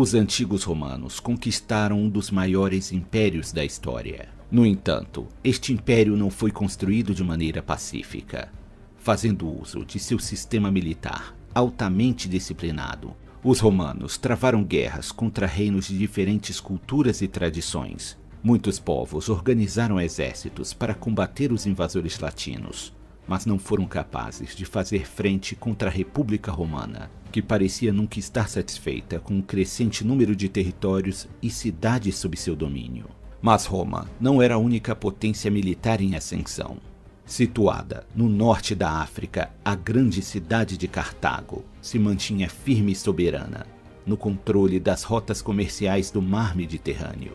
Os antigos romanos conquistaram um dos maiores impérios da história. No entanto, este império não foi construído de maneira pacífica. Fazendo uso de seu sistema militar altamente disciplinado, os romanos travaram guerras contra reinos de diferentes culturas e tradições. Muitos povos organizaram exércitos para combater os invasores latinos, mas não foram capazes de fazer frente contra a República Romana, que parecia nunca estar satisfeita com o crescente número de territórios e cidades sob seu domínio. Mas Roma não era a única potência militar em ascensão. Situada no norte da África, a grande cidade de Cartago se mantinha firme e soberana no controle das rotas comerciais do mar Mediterrâneo.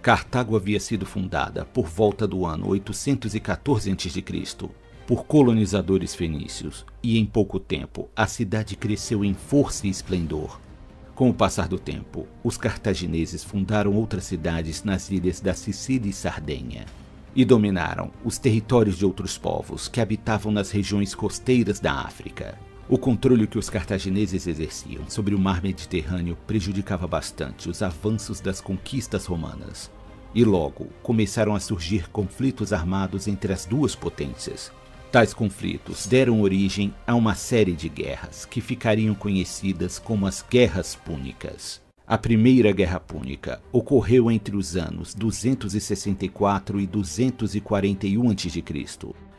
Cartago havia sido fundada por volta do ano 814 a.C. por colonizadores fenícios, e em pouco tempo a cidade cresceu em força e esplendor. Com o passar do tempo, os cartagineses fundaram outras cidades nas ilhas da Sicília e Sardenha, e dominaram os territórios de outros povos que habitavam nas regiões costeiras da África. O controle que os cartagineses exerciam sobre o mar Mediterrâneo prejudicava bastante os avanços das conquistas romanas, e logo começaram a surgir conflitos armados entre as duas potências. Tais conflitos deram origem a uma série de guerras que ficariam conhecidas como as Guerras Púnicas. A Primeira Guerra Púnica ocorreu entre os anos 264 e 241 a.C.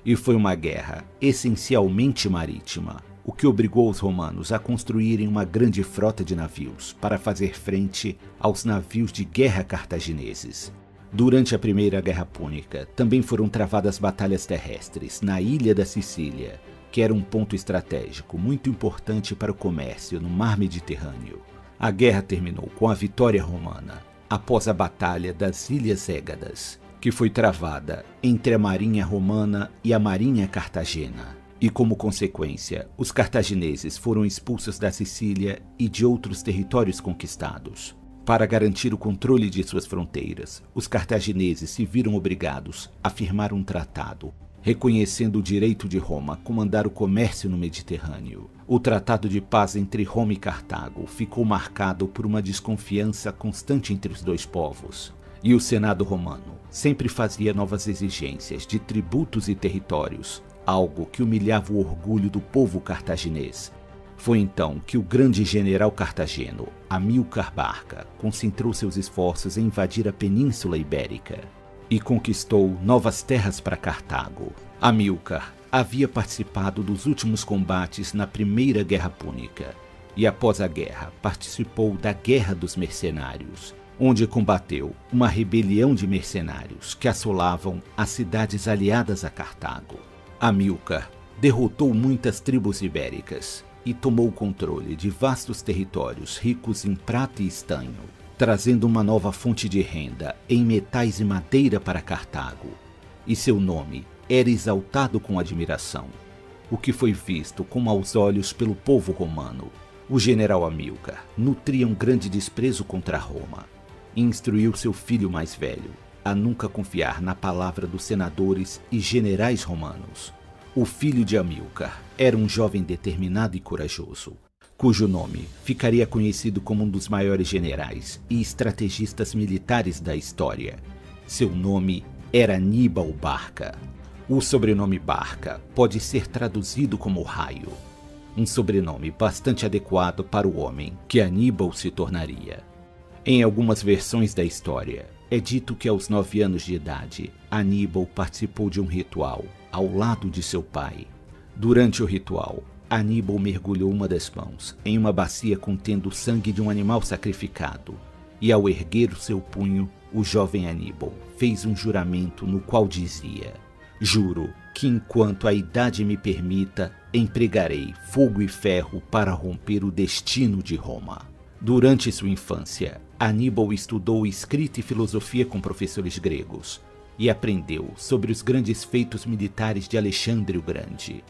e foi uma guerra essencialmente marítima, o que obrigou os romanos a construírem uma grande frota de navios para fazer frente aos navios de guerra cartagineses. Durante a Primeira Guerra Púnica, também foram travadas batalhas terrestres na ilha da Sicília, que era um ponto estratégico muito importante para o comércio no mar Mediterrâneo. A guerra terminou com a vitória romana, após a Batalha das Ilhas Égadas, que foi travada entre a marinha romana e a marinha cartagena. E como consequência, os cartagineses foram expulsos da Sicília e de outros territórios conquistados. Para garantir o controle de suas fronteiras, os cartagineses se viram obrigados a firmar um tratado, reconhecendo o direito de Roma a comandar o comércio no Mediterrâneo. O tratado de paz entre Roma e Cartago ficou marcado por uma desconfiança constante entre os dois povos, e o Senado romano sempre fazia novas exigências de tributos e territórios, algo que humilhava o orgulho do povo cartaginês. Foi então que o grande general cartageno, Amílcar Barca, concentrou seus esforços em invadir a Península Ibérica e conquistou novas terras para Cartago. Amílcar havia participado dos últimos combates na Primeira Guerra Púnica e, após a guerra, participou da Guerra dos Mercenários, onde combateu uma rebelião de mercenários que assolavam as cidades aliadas a Cartago. Amílcar derrotou muitas tribos ibéricas e tomou o controle de vastos territórios ricos em prata e estanho, trazendo uma nova fonte de renda em metais e madeira para Cartago, e seu nome era exaltado com admiração, o que foi visto com maus olhos pelo povo romano. O general Amílcar nutria um grande desprezo contra Roma e instruiu seu filho mais velho a nunca confiar na palavra dos senadores e generais romanos. O filho de Amílcar era um jovem determinado e corajoso, cujo nome ficaria conhecido como um dos maiores generais e estrategistas militares da história. Seu nome era Aníbal Barca. O sobrenome Barca pode ser traduzido como raio, um sobrenome bastante adequado para o homem que Aníbal se tornaria. Em algumas versões da história, é dito que aos 9 anos de idade, Aníbal participou de um ritual ao lado de seu pai. Durante o ritual, Aníbal mergulhou uma das mãos em uma bacia contendo o sangue de um animal sacrificado, e ao erguer o seu punho, o jovem Aníbal fez um juramento no qual dizia: "Juro que enquanto a idade me permita, empregarei fogo e ferro para romper o destino de Roma." Durante sua infância, Aníbal estudou escrita e filosofia com professores gregos e aprendeu sobre os grandes feitos militares de Alexandre o Grande,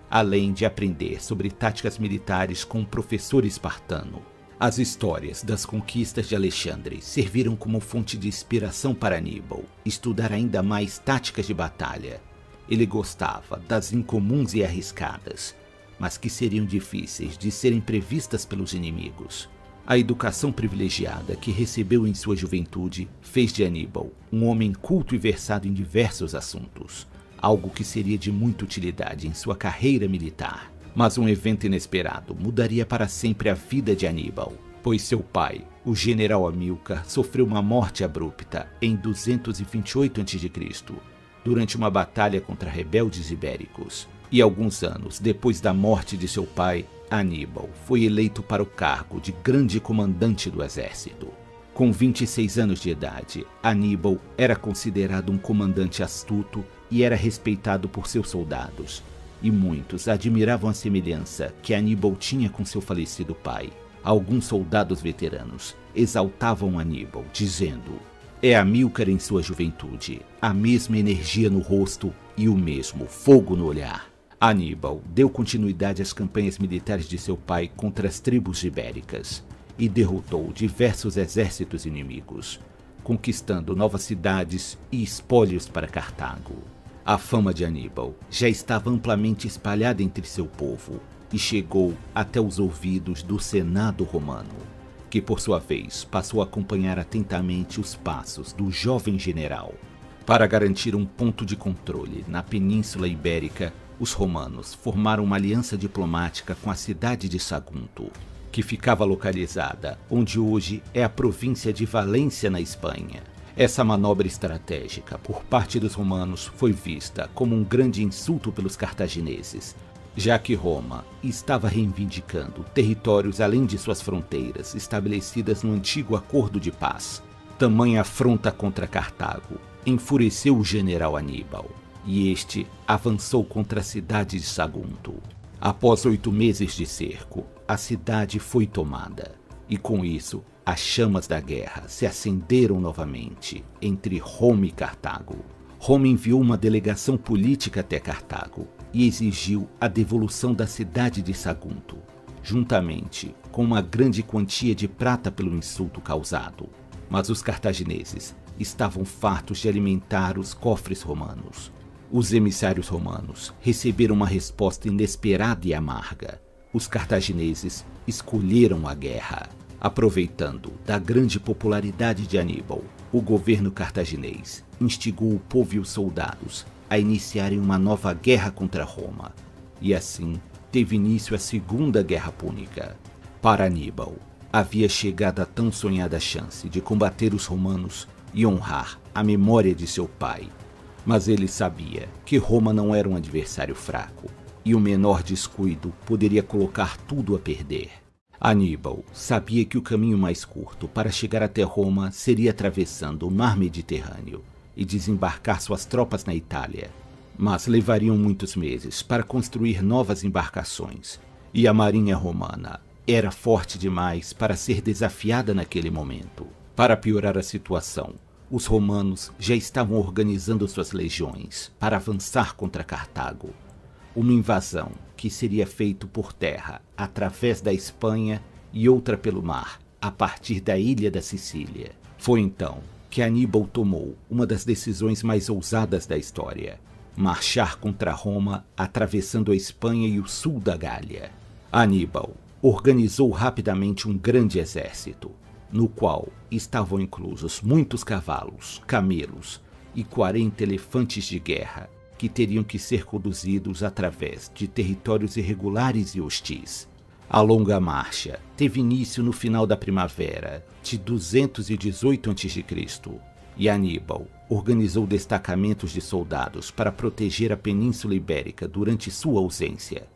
além de aprender sobre táticas militares com um professor espartano. As histórias das conquistas de Alexandre serviram como fonte de inspiração para Aníbal estudar ainda mais táticas de batalha. Ele gostava das incomuns e arriscadas, mas que seriam difíceis de serem previstas pelos inimigos. A educação privilegiada que recebeu em sua juventude fez de Aníbal um homem culto e versado em diversos assuntos, algo que seria de muita utilidade em sua carreira militar. Mas um evento inesperado mudaria para sempre a vida de Aníbal, pois seu pai, o general Hamilcar, sofreu uma morte abrupta em 228 a.C., durante uma batalha contra rebeldes ibéricos. E alguns anos depois da morte de seu pai, Aníbal foi eleito para o cargo de grande comandante do exército. Com 26 anos de idade, Aníbal era considerado um comandante astuto e era respeitado por seus soldados, e muitos admiravam a semelhança que Aníbal tinha com seu falecido pai. Alguns soldados veteranos exaltavam Aníbal, dizendo: "É Hamilcar em sua juventude, a mesma energia no rosto e o mesmo fogo no olhar." Aníbal deu continuidade às campanhas militares de seu pai contra as tribos ibéricas e derrotou diversos exércitos inimigos, conquistando novas cidades e espólios para Cartago. A fama de Aníbal já estava amplamente espalhada entre seu povo e chegou até os ouvidos do Senado romano, que por sua vez passou a acompanhar atentamente os passos do jovem general. Para garantir um ponto de controle na Península Ibérica, os romanos formaram uma aliança diplomática com a cidade de Sagunto, que ficava localizada onde hoje é a província de Valência, na Espanha. Essa manobra estratégica por parte dos romanos foi vista como um grande insulto pelos cartagineses, já que Roma estava reivindicando territórios além de suas fronteiras estabelecidas no antigo acordo de paz. Tamanha afronta contra Cartago enfureceu o general Aníbal, e este avançou contra a cidade de Sagunto. Após 8 meses de cerco, a cidade foi tomada, e com isso as chamas da guerra se acenderam novamente entre Roma e Cartago. Roma enviou uma delegação política até Cartago e exigiu a devolução da cidade de Sagunto, juntamente com uma grande quantia de prata pelo insulto causado. Mas os cartagineses estavam fartos de alimentar os cofres romanos. Os emissários romanos receberam uma resposta inesperada e amarga. Os cartagineses escolheram a guerra. Aproveitando da grande popularidade de Aníbal, o governo cartaginês instigou o povo e os soldados a iniciarem uma nova guerra contra Roma, e assim teve início a Segunda Guerra Púnica. Para Aníbal, havia chegado a tão sonhada chance de combater os romanos e honrar a memória de seu pai. Mas ele sabia que Roma não era um adversário fraco, e o menor descuido poderia colocar tudo a perder. Aníbal sabia que o caminho mais curto para chegar até Roma seria atravessando o mar Mediterrâneo e desembarcar suas tropas na Itália. Mas levariam muitos meses para construir novas embarcações, e a marinha romana era forte demais para ser desafiada naquele momento. Para piorar a situação, os romanos já estavam organizando suas legiões para avançar contra Cartago. Uma invasão que seria feita por terra através da Espanha e outra pelo mar, a partir da ilha da Sicília. Foi então que Aníbal tomou uma das decisões mais ousadas da história: marchar contra Roma atravessando a Espanha e o sul da Gália. Aníbal organizou rapidamente um grande exército, no qual estavam inclusos muitos cavalos, camelos e 40 elefantes de guerra, que teriam que ser conduzidos através de territórios irregulares e hostis. A longa marcha teve início no final da primavera de 218 a.C., e Aníbal organizou destacamentos de soldados para proteger a Península Ibérica durante sua ausência,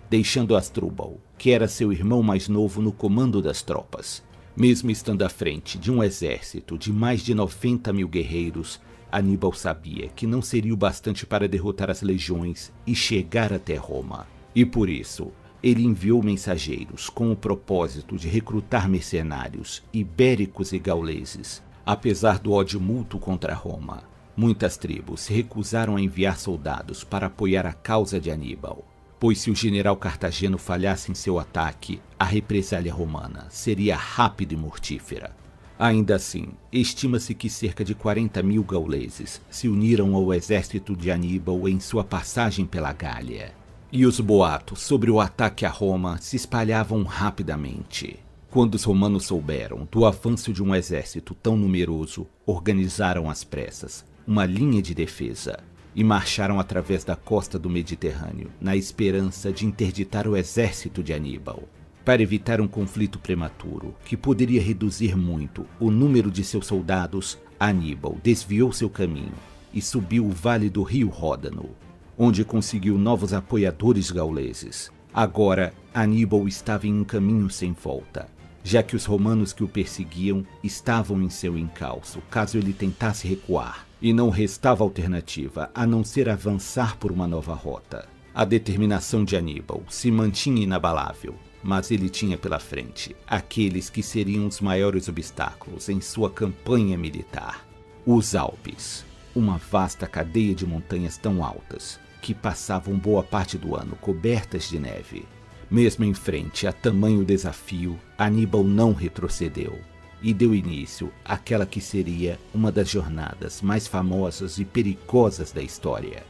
deixando Hasdrubal, que era seu irmão mais novo, no comando das tropas. Mesmo estando à frente de um exército de mais de 90 mil guerreiros, Aníbal sabia que não seria o bastante para derrotar as legiões e chegar até Roma. E por isso, ele enviou mensageiros com o propósito de recrutar mercenários ibéricos e gauleses. Apesar do ódio mútuo contra Roma, muitas tribos se recusaram a enviar soldados para apoiar a causa de Aníbal, pois se o general cartageno falhasse em seu ataque, a represália romana seria rápida e mortífera. Ainda assim, estima-se que cerca de 40 mil gauleses se uniram ao exército de Aníbal em sua passagem pela Gália. E os boatos sobre o ataque a Roma se espalhavam rapidamente. Quando os romanos souberam do avanço de um exército tão numeroso, organizaram às pressas uma linha de defesa e marcharam através da costa do Mediterrâneo, na esperança de interditar o exército de Aníbal. Para evitar um conflito prematuro, que poderia reduzir muito o número de seus soldados, Aníbal desviou seu caminho e subiu o vale do rio Ródano, onde conseguiu novos apoiadores gauleses. Agora, Aníbal estava em um caminho sem volta, já que os romanos que o perseguiam estavam em seu encalço caso ele tentasse recuar, e não restava alternativa a não ser avançar por uma nova rota. A determinação de Aníbal se mantinha inabalável, mas ele tinha pela frente aqueles que seriam os maiores obstáculos em sua campanha militar: os Alpes, uma vasta cadeia de montanhas tão altas que passavam boa parte do ano cobertas de neve. Mesmo em frente a tamanho desafio, Aníbal não retrocedeu e deu início àquela que seria uma das jornadas mais famosas e perigosas da história.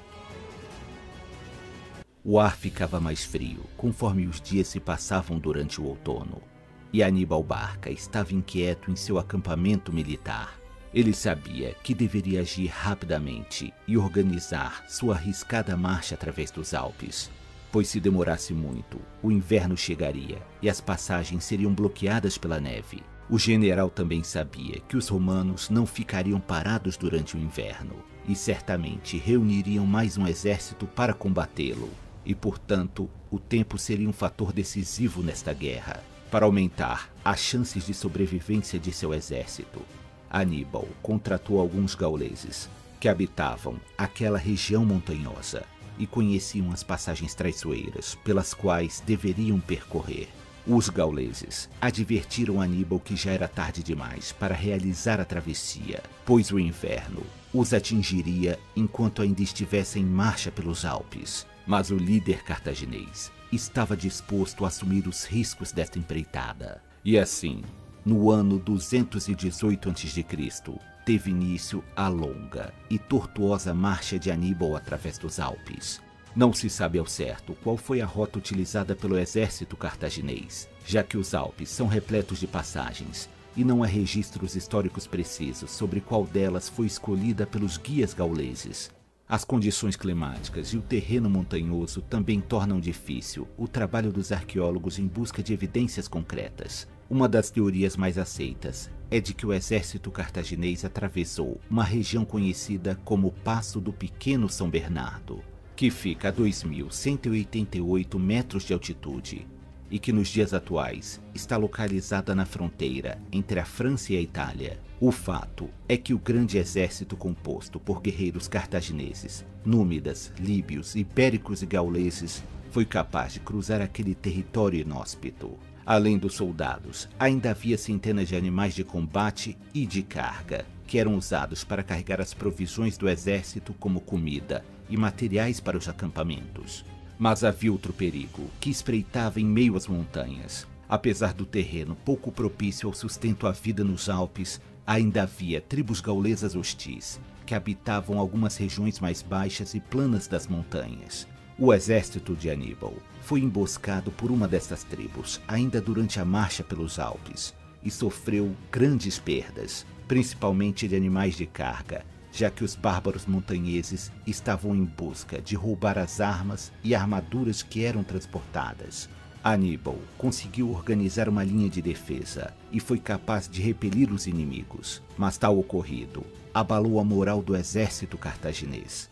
O ar ficava mais frio conforme os dias se passavam durante o outono, e Aníbal Barca estava inquieto em seu acampamento militar. Ele sabia que deveria agir rapidamente e organizar sua arriscada marcha através dos Alpes, pois se demorasse muito, o inverno chegaria e as passagens seriam bloqueadas pela neve. O general também sabia que os romanos não ficariam parados durante o inverno e certamente reuniriam mais um exército para combatê-lo, e portanto o tempo seria um fator decisivo nesta guerra. Para aumentar as chances de sobrevivência de seu exército, Aníbal contratou alguns gauleses que habitavam aquela região montanhosa e conheciam as passagens traiçoeiras pelas quais deveriam percorrer. Os gauleses advertiram Aníbal que já era tarde demais para realizar a travessia, pois o inverno os atingiria enquanto ainda estivessem em marcha pelos Alpes. Mas o líder cartaginês estava disposto a assumir os riscos desta empreitada. E assim, no ano 218 a.C., teve início a longa e tortuosa marcha de Aníbal através dos Alpes. Não se sabe ao certo qual foi a rota utilizada pelo exército cartaginês, já que os Alpes são repletos de passagens e não há registros históricos precisos sobre qual delas foi escolhida pelos guias gauleses. As condições climáticas e o terreno montanhoso também tornam difícil o trabalho dos arqueólogos em busca de evidências concretas. Uma das teorias mais aceitas é de que o exército cartaginês atravessou uma região conhecida como Passo do Pequeno São Bernardo, que fica a 2.188 metros de altitude e que nos dias atuais está localizada na fronteira entre a França e a Itália. O fato é que o grande exército composto por guerreiros cartagineses, númidas, líbios, ibéricos e gauleses foi capaz de cruzar aquele território inóspito. Além dos soldados, ainda havia centenas de animais de combate e de carga, que eram usados para carregar as provisões do exército como comida e materiais para os acampamentos. Mas havia outro perigo, que espreitava em meio às montanhas. Apesar do terreno pouco propício ao sustento à vida nos Alpes, ainda havia tribos gaulesas hostis, que habitavam algumas regiões mais baixas e planas das montanhas. O exército de Aníbal foi emboscado por uma dessas tribos ainda durante a marcha pelos Alpes e sofreu grandes perdas, principalmente de animais de carga, já que os bárbaros montanheses estavam em busca de roubar as armas e armaduras que eram transportadas. Aníbal conseguiu organizar uma linha de defesa e foi capaz de repelir os inimigos, mas tal ocorrido abalou a moral do exército cartaginês.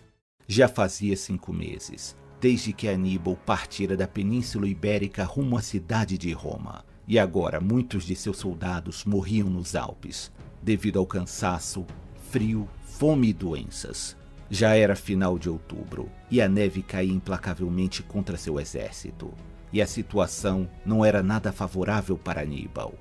Já fazia 5 meses desde que Aníbal partira da Península Ibérica rumo à cidade de Roma, e agora muitos de seus soldados morriam nos Alpes, devido ao cansaço, frio, fome e doenças. Já era final de outubro, e a neve caía implacavelmente contra seu exército, e a situação não era nada favorável para Aníbal.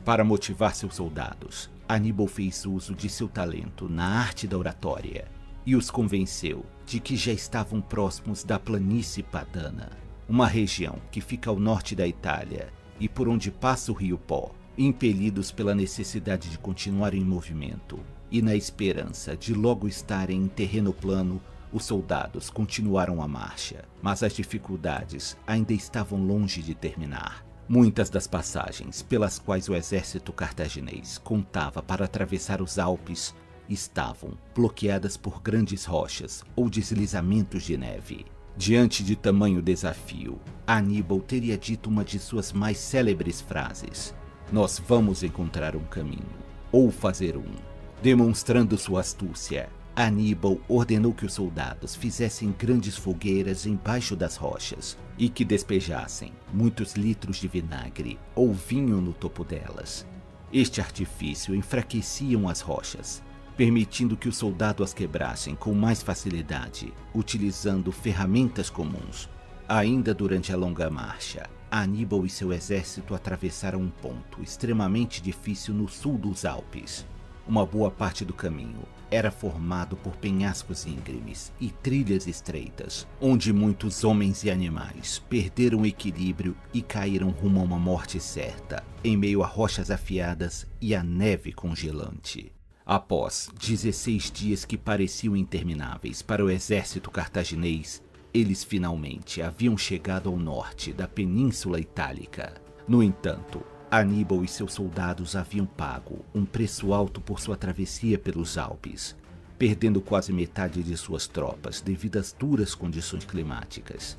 Para motivar seus soldados, Aníbal fez uso de seu talento na arte da oratória, e os convenceu de que já estavam próximos da planície Padana, uma região que fica ao norte da Itália e por onde passa o rio Pó. Impelidos pela necessidade de continuar em movimento e na esperança de logo estarem em terreno plano, os soldados continuaram a marcha, mas as dificuldades ainda estavam longe de terminar. Muitas das passagens pelas quais o exército cartaginês contava para atravessar os Alpes estavam bloqueadas por grandes rochas ou deslizamentos de neve. Diante de tamanho desafio, Aníbal teria dito uma de suas mais célebres frases: "Nós vamos encontrar um caminho, ou fazer um." Demonstrando sua astúcia, Aníbal ordenou que os soldados fizessem grandes fogueiras embaixo das rochas e que despejassem muitos litros de vinagre ou vinho no topo delas. Este artifício enfraquecia as rochas, permitindo que o soldado as quebrassem com mais facilidade, utilizando ferramentas comuns. Ainda durante a longa marcha, Aníbal e seu exército atravessaram um ponto extremamente difícil no sul dos Alpes. Uma boa parte do caminho era formado por penhascos íngremes e trilhas estreitas, onde muitos homens e animais perderam o equilíbrio e caíram rumo a uma morte certa, em meio a rochas afiadas e a neve congelante. Após 16 dias que pareciam intermináveis para o exército cartaginês, eles finalmente haviam chegado ao norte da Península Itálica. No entanto, Aníbal e seus soldados haviam pago um preço alto por sua travessia pelos Alpes, perdendo quase metade de suas tropas devido às duras condições climáticas.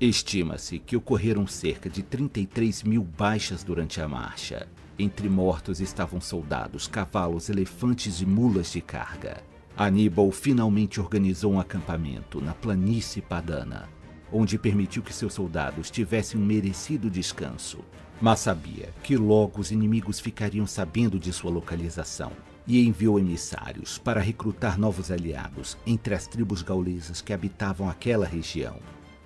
Estima-se que ocorreram cerca de 33.000 baixas durante a marcha. Entre mortos estavam soldados, cavalos, elefantes e mulas de carga. Aníbal finalmente organizou um acampamento na planície Padana, onde permitiu que seus soldados tivessem um merecido descanso. Mas sabia que logo os inimigos ficariam sabendo de sua localização e enviou emissários para recrutar novos aliados entre as tribos gaulesas que habitavam aquela região.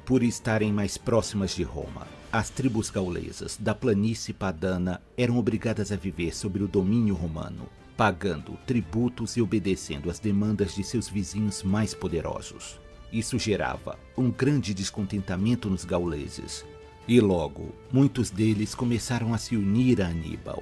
Por estarem mais próximas de Roma, as tribos gaulesas da planície Padana eram obrigadas a viver sob o domínio romano, pagando tributos e obedecendo às demandas de seus vizinhos mais poderosos. Isso gerava um grande descontentamento nos gauleses, e logo muitos deles começaram a se unir a Aníbal.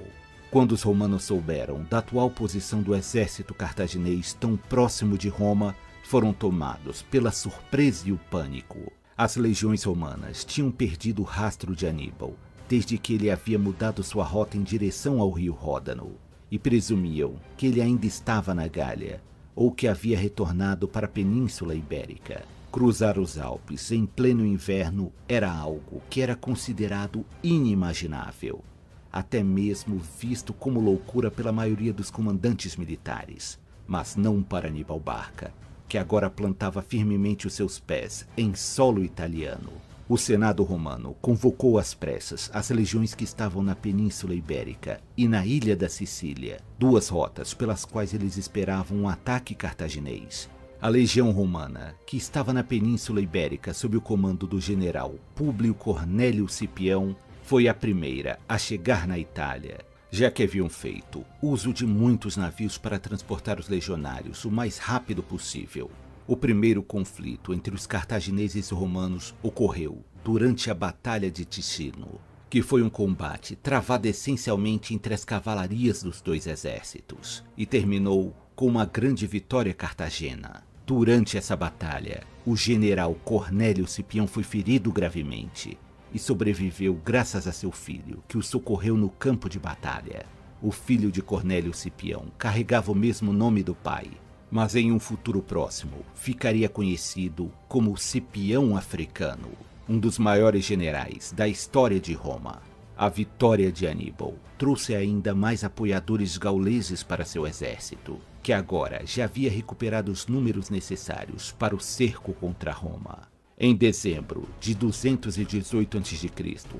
Quando os romanos souberam da atual posição do exército cartaginês tão próximo de Roma, foram tomados pela surpresa e o pânico. As legiões romanas tinham perdido o rastro de Aníbal desde que ele havia mudado sua rota em direção ao rio Ródano, e presumiam que ele ainda estava na Gália, ou que havia retornado para a Península Ibérica. Cruzar os Alpes em pleno inverno era algo que era considerado inimaginável, até mesmo visto como loucura pela maioria dos comandantes militares, mas não para Aníbal Barca, que agora plantava firmemente os seus pés em solo italiano. O Senado romano convocou às pressas as legiões que estavam na Península Ibérica e na ilha da Sicília, duas rotas pelas quais eles esperavam um ataque cartaginês. A legião romana, que estava na Península Ibérica sob o comando do general Públio Cornélio Cipião, foi a primeira a chegar na Itália, já que haviam feito uso de muitos navios para transportar os legionários o mais rápido possível. O primeiro conflito entre os cartagineses e romanos ocorreu durante a Batalha de Ticino, que foi um combate travado essencialmente entre as cavalarias dos dois exércitos, e terminou com uma grande vitória cartagena. Durante essa batalha, o general Cornélio Cipião foi ferido gravemente e sobreviveu graças a seu filho, que o socorreu no campo de batalha. O filho de Cornélio Cipião carregava o mesmo nome do pai, mas em um futuro próximo ficaria conhecido como Cipião Africano, um dos maiores generais da história de Roma. A vitória de Aníbal trouxe ainda mais apoiadores gauleses para seu exército, que agora já havia recuperado os números necessários para o cerco contra Roma. Em dezembro de 218 a.C.,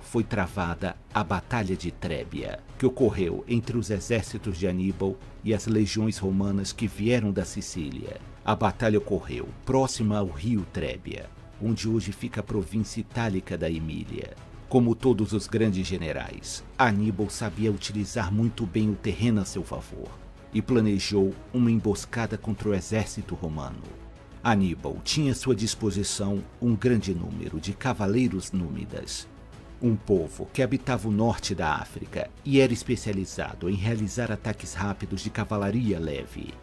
foi travada a Batalha de Trébia, que ocorreu entre os exércitos de Aníbal e as legiões romanas que vieram da Sicília. A batalha ocorreu próxima ao rio Trébia, onde hoje fica a província itálica da Emília. Como todos os grandes generais, Aníbal sabia utilizar muito bem o terreno a seu favor e planejou uma emboscada contra o exército romano. Aníbal tinha à sua disposição um grande número de cavaleiros númidas, um povo que habitava o norte da África e era especializado em realizar ataques rápidos de cavalaria leve.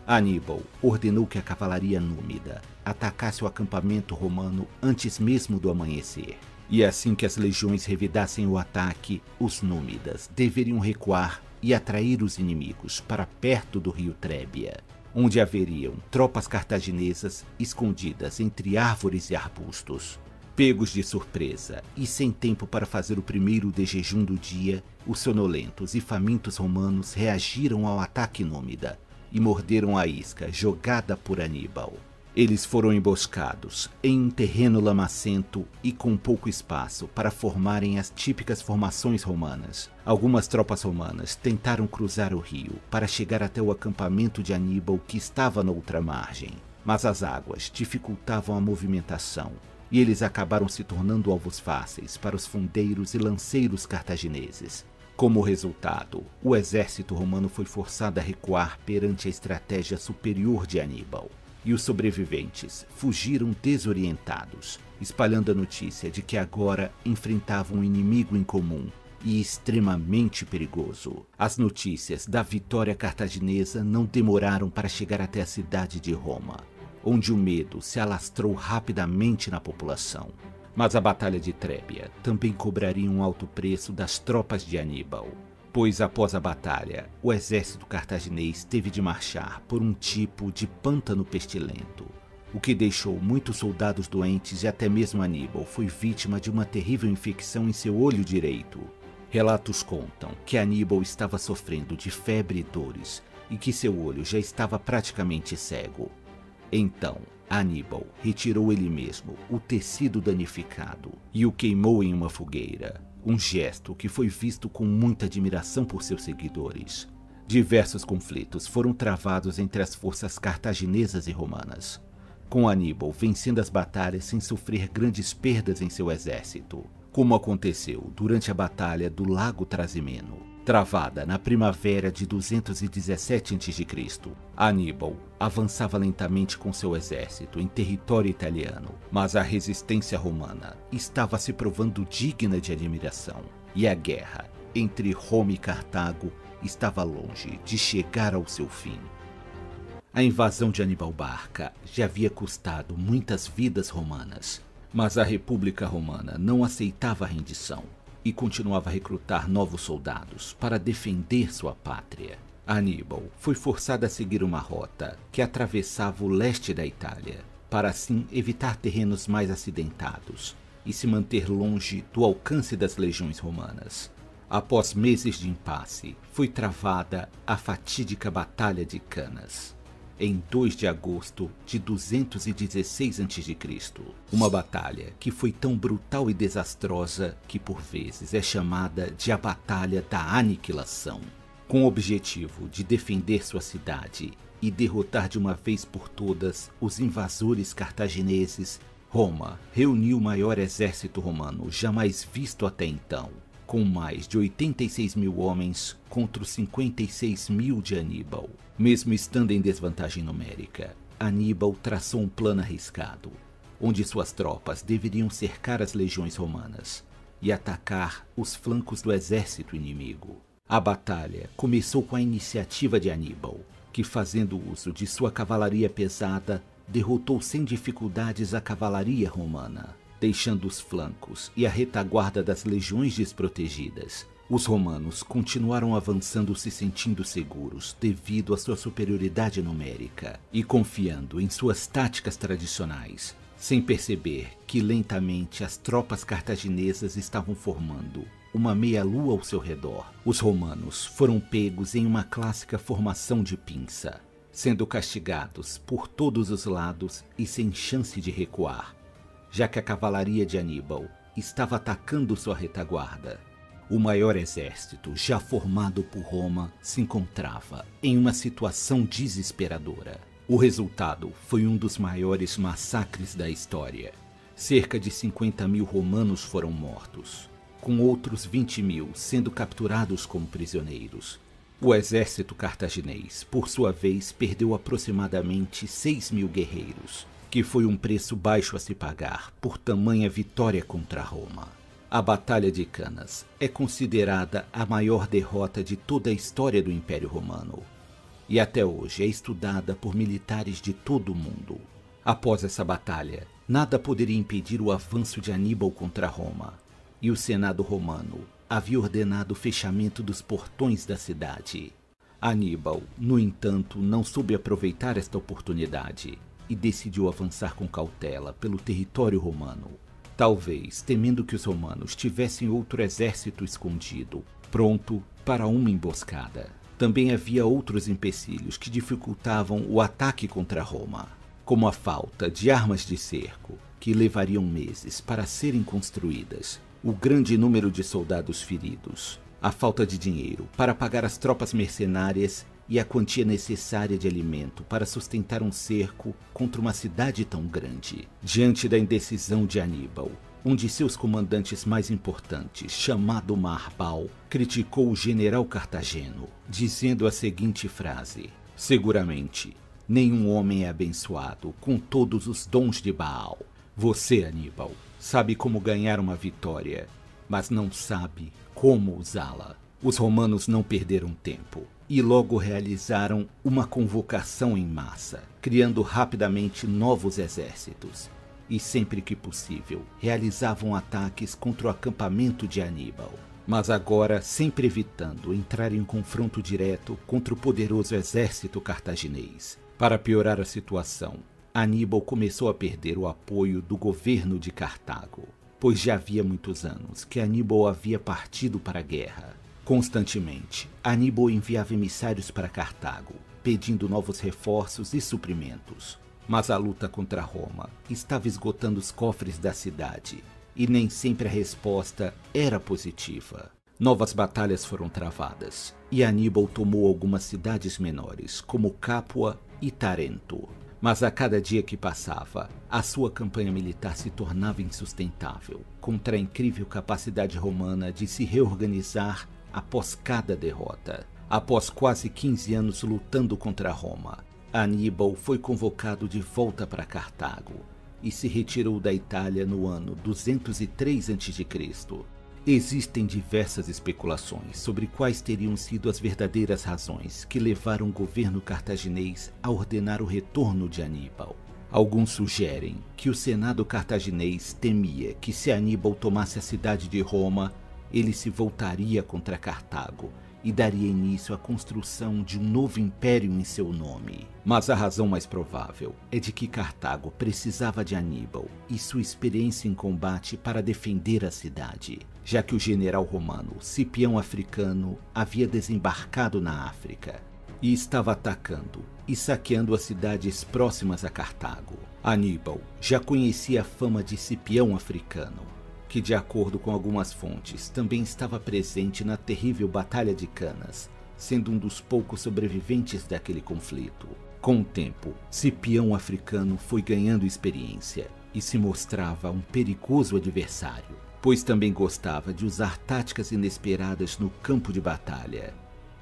Aníbal ordenou que a cavalaria númida atacasse o acampamento romano antes mesmo do amanhecer. E assim que as legiões revidassem o ataque, os númidas deveriam recuar e atrair os inimigos para perto do rio Trébia, onde haveriam tropas cartaginesas escondidas entre árvores e arbustos. Pegos de surpresa e sem tempo para fazer o primeiro de jejum do dia, os sonolentos e famintos romanos reagiram ao ataque númida e morderam a isca jogada por Aníbal. Eles foram emboscados em um terreno lamacento e com pouco espaço para formarem as típicas formações romanas. Algumas tropas romanas tentaram cruzar o rio para chegar até o acampamento de Aníbal, que estava na outra margem, mas as águas dificultavam a movimentação e eles acabaram se tornando alvos fáceis para os fundeiros e lanceiros cartagineses. Como resultado, o exército romano foi forçado a recuar perante a estratégia superior de Aníbal, e os sobreviventes fugiram desorientados, espalhando a notícia de que agora enfrentavam um inimigo em comum e extremamente perigoso. As notícias da vitória cartaginesa não demoraram para chegar até a cidade de Roma, onde o medo se alastrou rapidamente na população. Mas a Batalha de Trébia também cobraria um alto preço das tropas de Aníbal, pois após a batalha, o exército cartaginês teve de marchar por um tipo de pântano pestilento, o que deixou muitos soldados doentes e até mesmo Aníbal foi vítima de uma terrível infecção em seu olho direito. Relatos contam que Aníbal estava sofrendo de febre e dores e que seu olho já estava praticamente cego. Então, Aníbal retirou ele mesmo o tecido danificado e o queimou em uma fogueira, um gesto que foi visto com muita admiração por seus seguidores. Diversos conflitos foram travados entre as forças cartaginesas e romanas, com Aníbal vencendo as batalhas sem sofrer grandes perdas em seu exército, como aconteceu durante a Batalha do Lago Trasimeno, travada na primavera de 217 a.C. Aníbal avançava lentamente com seu exército em território italiano, mas a resistência romana estava se provando digna de admiração, e a guerra entre Roma e Cartago estava longe de chegar ao seu fim. A invasão de Aníbal Barca já havia custado muitas vidas romanas, mas a República Romana não aceitava a rendição e continuava a recrutar novos soldados para defender sua pátria. Aníbal foi forçado a seguir uma rota que atravessava o leste da Itália, para assim evitar terrenos mais acidentados e se manter longe do alcance das legiões romanas. Após meses de impasse, foi travada a fatídica Batalha de Canas, em 2 de agosto de 216 a.C., uma batalha que foi tão brutal e desastrosa que por vezes é chamada de a Batalha da Aniquilação. Com o objetivo de defender sua cidade e derrotar de uma vez por todas os invasores cartagineses, Roma reuniu o maior exército romano jamais visto até então, com mais de 86 mil homens contra os 56 mil de Aníbal. Mesmo estando em desvantagem numérica, Aníbal traçou um plano arriscado, onde suas tropas deveriam cercar as legiões romanas e atacar os flancos do exército inimigo. A batalha começou com a iniciativa de Aníbal, que, fazendo uso de sua cavalaria pesada, derrotou sem dificuldades a cavalaria romana, deixando os flancos e a retaguarda das legiões desprotegidas. Os romanos continuaram avançando se sentindo seguros devido à sua superioridade numérica e confiando em suas táticas tradicionais, sem perceber que lentamente as tropas cartaginesas estavam formando uma meia-lua ao seu redor. Os romanos foram pegos em uma clássica formação de pinça, sendo castigados por todos os lados e sem chance de recuar, já que a cavalaria de Aníbal estava atacando sua retaguarda. O maior exército já formado por Roma se encontrava em uma situação desesperadora. O resultado foi um dos maiores massacres da história. Cerca de 50 mil romanos foram mortos, com outros 20 mil sendo capturados como prisioneiros. O exército cartaginês, por sua vez, perdeu aproximadamente 6 mil guerreiros, que foi um preço baixo a se pagar por tamanha vitória contra Roma. A Batalha de Canas é considerada a maior derrota de toda a história do Império Romano, e até hoje é estudada por militares de todo o mundo. Após essa batalha, Nada poderia impedir o avanço de Aníbal contra Roma, e o Senado romano havia ordenado o fechamento dos portões da cidade. Aníbal, no entanto, não soube aproveitar esta oportunidade e decidiu avançar com cautela pelo território romano, talvez temendo que os romanos tivessem outro exército escondido, pronto para uma emboscada. Também havia outros empecilhos que dificultavam o ataque contra Roma, como a falta de armas de cerco, que levariam meses para serem construídas, o grande número de soldados feridos, a falta de dinheiro para pagar as tropas mercenárias e a quantia necessária de alimento para sustentar um cerco contra uma cidade tão grande. Diante da indecisão de Aníbal, um de seus comandantes mais importantes, chamado Marbal, criticou o general cartageno, dizendo a seguinte frase: seguramente, nenhum homem é abençoado com todos os dons de Baal. Você, Aníbal, sabe como ganhar uma vitória, mas não sabe como usá-la. Os romanos não perderam tempo e logo realizaram uma convocação em massa, criando rapidamente novos exércitos. E sempre que possível, realizavam ataques contra o acampamento de Aníbal, mas agora sempre evitando entrar em confronto direto contra o poderoso exército cartaginês. Para piorar a situação, Aníbal começou a perder o apoio do governo de Cartago, pois já havia muitos anos que Aníbal havia partido para a guerra. Constantemente, Aníbal enviava emissários para Cartago, pedindo novos reforços e suprimentos. Mas a luta contra Roma estava esgotando os cofres da cidade, e nem sempre a resposta era positiva. Novas batalhas foram travadas, e Aníbal tomou algumas cidades menores, como Capua e Tarento. Mas a cada dia que passava, a sua campanha militar se tornava insustentável, contra a incrível capacidade romana de se reorganizar após cada derrota. Após quase 15 anos lutando contra Roma, Aníbal foi convocado de volta para Cartago e se retirou da Itália no ano 203 a.C. Existem diversas especulações sobre quais teriam sido as verdadeiras razões que levaram o governo cartaginês a ordenar o retorno de Aníbal. Alguns sugerem que o Senado cartaginês temia que, se Aníbal tomasse a cidade de Roma, ele se voltaria contra Cartago e daria início à construção de um novo império em seu nome. Mas a razão mais provável é de que Cartago precisava de Aníbal e sua experiência em combate para defender a cidade, já que o general romano Cipião Africano havia desembarcado na África e estava atacando e saqueando as cidades próximas a Cartago. Aníbal já conhecia a fama de Cipião Africano, que, de acordo com algumas fontes, também estava presente na terrível Batalha de Canas, sendo um dos poucos sobreviventes daquele conflito. Com o tempo, Cipião Africano foi ganhando experiência e se mostrava um perigoso adversário, pois também gostava de usar táticas inesperadas no campo de batalha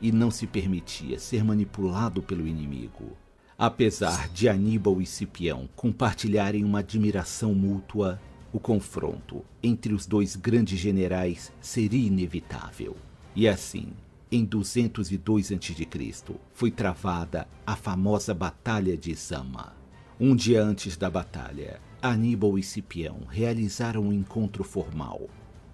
e não se permitia ser manipulado pelo inimigo. Apesar de Aníbal e Cipião compartilharem uma admiração mútua, o confronto entre os dois grandes generais seria inevitável. E assim, em 202 a.C., foi travada a famosa Batalha de Zama. Um dia antes da batalha, Aníbal e Cipião realizaram um encontro formal,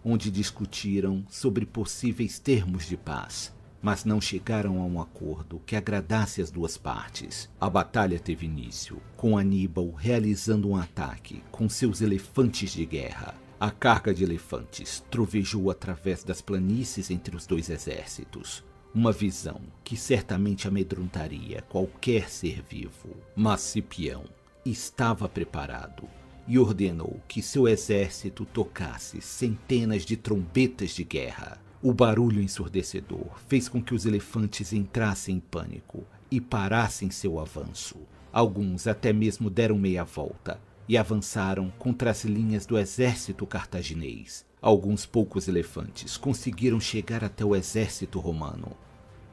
onde discutiram sobre possíveis termos de paz, mas não chegaram a um acordo que agradasse as duas partes. A batalha teve início, com Aníbal realizando um ataque com seus elefantes de guerra. A carga de elefantes trovejou através das planícies entre os dois exércitos, uma visão que certamente amedrontaria qualquer ser vivo. Mas Cipião estava preparado e ordenou que seu exército tocasse centenas de trombetas de guerra. O barulho ensurdecedor fez com que os elefantes entrassem em pânico e parassem seu avanço. Alguns até mesmo deram meia volta e avançaram contra as linhas do exército cartaginês. Alguns poucos elefantes conseguiram chegar até o exército romano,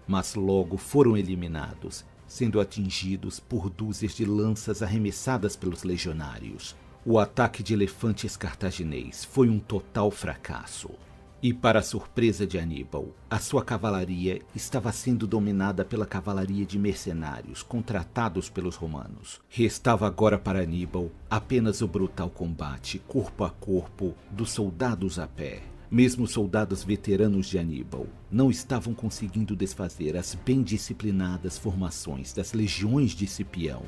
mas logo foram eliminados, sendo atingidos por dúzias de lanças arremessadas pelos legionários. O ataque de elefantes cartaginês foi um total fracasso. E para a surpresa de Aníbal, a sua cavalaria estava sendo dominada pela cavalaria de mercenários contratados pelos romanos. Restava agora para Aníbal apenas o brutal combate corpo a corpo dos soldados a pé. Mesmo os soldados veteranos de Aníbal não estavam conseguindo desfazer as bem disciplinadas formações das legiões de Cipião.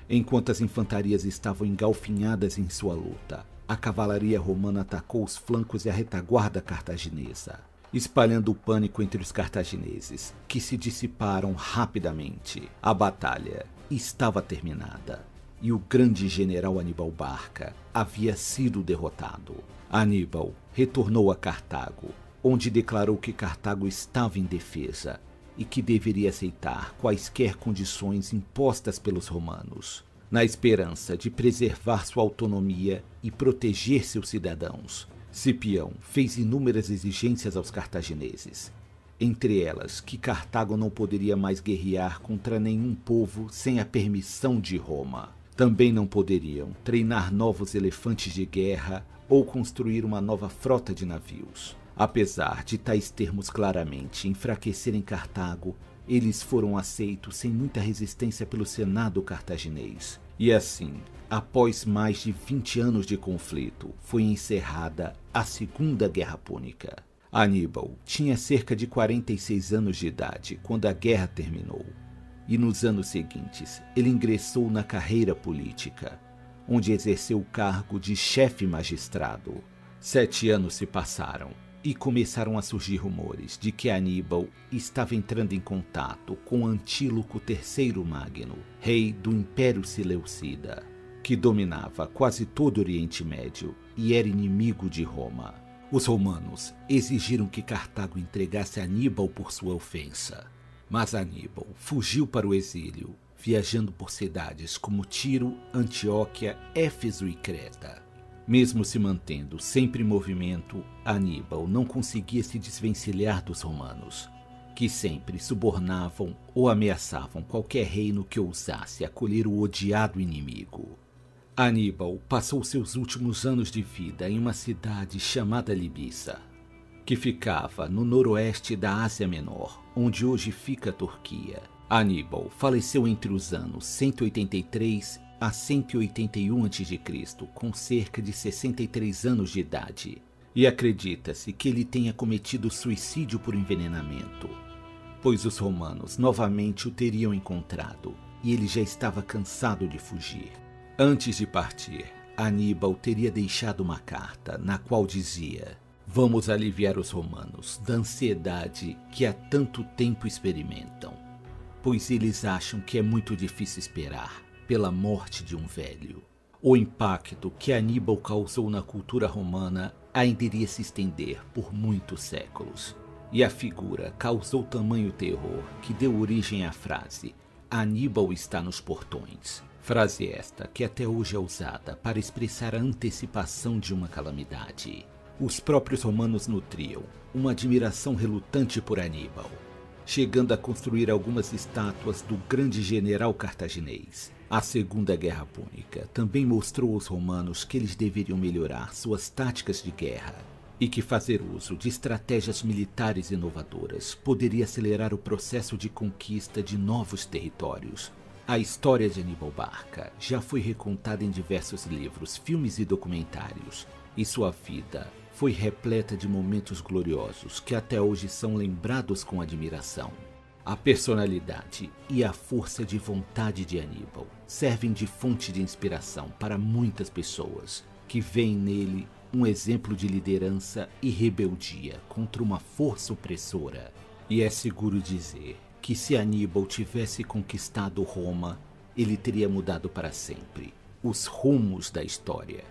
Enquanto as infantarias estavam engalfinhadas em sua luta, a cavalaria romana atacou os flancos e a retaguarda cartaginesa, espalhando o pânico entre os cartagineses, que se dissiparam rapidamente. A batalha estava terminada e o grande general Aníbal Barca havia sido derrotado. Aníbal retornou a Cartago, onde declarou que Cartago estava indefesa e que deveria aceitar quaisquer condições impostas pelos romanos, na esperança de preservar sua autonomia e proteger seus cidadãos. Cipião fez inúmeras exigências aos cartagineses, entre elas que Cartago não poderia mais guerrear contra nenhum povo sem a permissão de Roma. Também não poderiam treinar novos elefantes de guerra ou construir uma nova frota de navios. Apesar de tais termos claramente enfraquecerem Cartago, eles foram aceitos sem muita resistência pelo Senado cartaginês. E assim, após mais de 20 anos de conflito, foi encerrada a Segunda Guerra Púnica. Aníbal tinha cerca de 46 anos de idade quando a guerra terminou. E nos anos seguintes, ele ingressou na carreira política, onde exerceu o cargo de chefe magistrado. 7 anos se passaram e começaram a surgir rumores de que Aníbal estava entrando em contato com Antíloco III Magno, rei do Império Seleucida, que dominava quase todo o Oriente Médio e era inimigo de Roma. Os romanos exigiram que Cartago entregasse Aníbal por sua ofensa, mas Aníbal fugiu para o exílio, viajando por cidades como Tiro, Antioquia, Éfeso e Creta. Mesmo se mantendo sempre em movimento, Aníbal não conseguia se desvencilhar dos romanos, que sempre subornavam ou ameaçavam qualquer reino que ousasse acolher o odiado inimigo. Aníbal passou seus últimos anos de vida em uma cidade chamada Libissa, que ficava no noroeste da Ásia Menor, onde hoje fica a Turquia. Aníbal faleceu entre os anos 183 a 181 a.C., com cerca de 63 anos de idade, e acredita-se que ele tenha cometido suicídio por envenenamento, pois os romanos novamente o teriam encontrado e ele já estava cansado de fugir. Antes de partir, Aníbal teria deixado uma carta na qual dizia: "Vamos aliviar os romanos da ansiedade que há tanto tempo experimentam, pois eles acham que é muito difícil esperar pela morte de um velho." O impacto que Aníbal causou na cultura romana ainda iria se estender por muitos séculos, e a figura causou tamanho terror que deu origem à frase "Aníbal está nos portões", frase esta que até hoje é usada para expressar a antecipação de uma calamidade. Os próprios romanos nutriam uma admiração relutante por Aníbal, chegando a construir algumas estátuas do grande general cartaginês. A Segunda Guerra Púnica também mostrou aos romanos que eles deveriam melhorar suas táticas de guerra e que fazer uso de estratégias militares inovadoras poderia acelerar o processo de conquista de novos territórios. A história de Aníbal Barca já foi recontada em diversos livros, filmes e documentários, e sua vida foi repleta de momentos gloriosos que até hoje são lembrados com admiração. A personalidade e a força de vontade de Aníbal servem de fonte de inspiração para muitas pessoas que veem nele um exemplo de liderança e rebeldia contra uma força opressora. E é seguro dizer que se Aníbal tivesse conquistado Roma, ele teria mudado para sempre os rumos da história.